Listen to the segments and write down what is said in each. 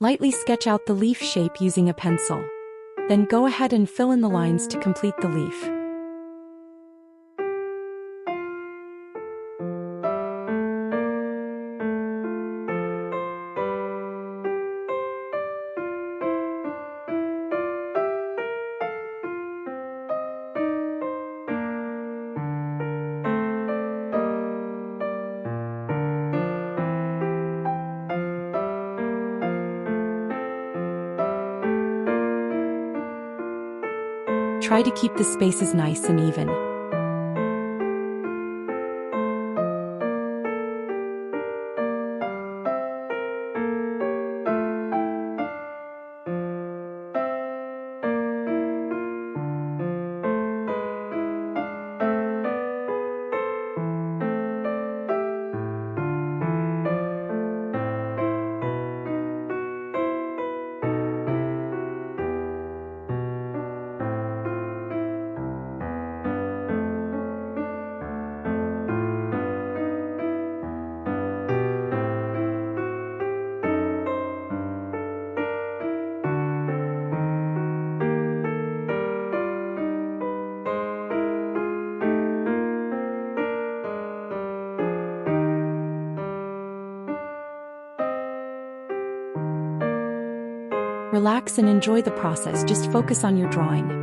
Lightly sketch out the leaf shape using a pencil. Then go ahead and fill in the lines to complete the leaf. Try to keep the spaces nice and even. Relax and enjoy the process, just focus on your drawing.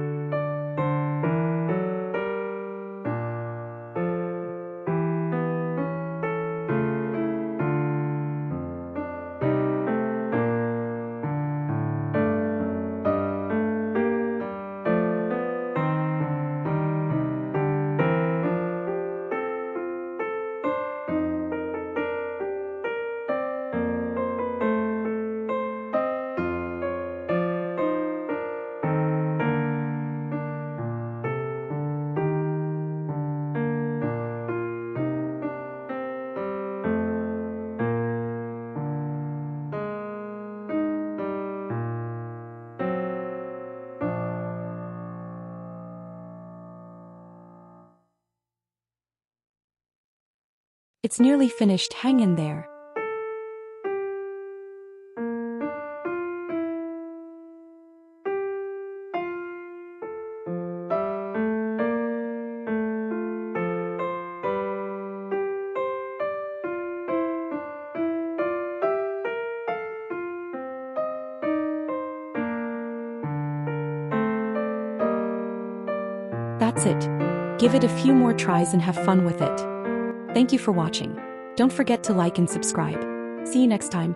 It's nearly finished, hang in there. That's it. Give it a few more tries and have fun with it. Thank you for watching. Don't forget to like and subscribe. See you next time.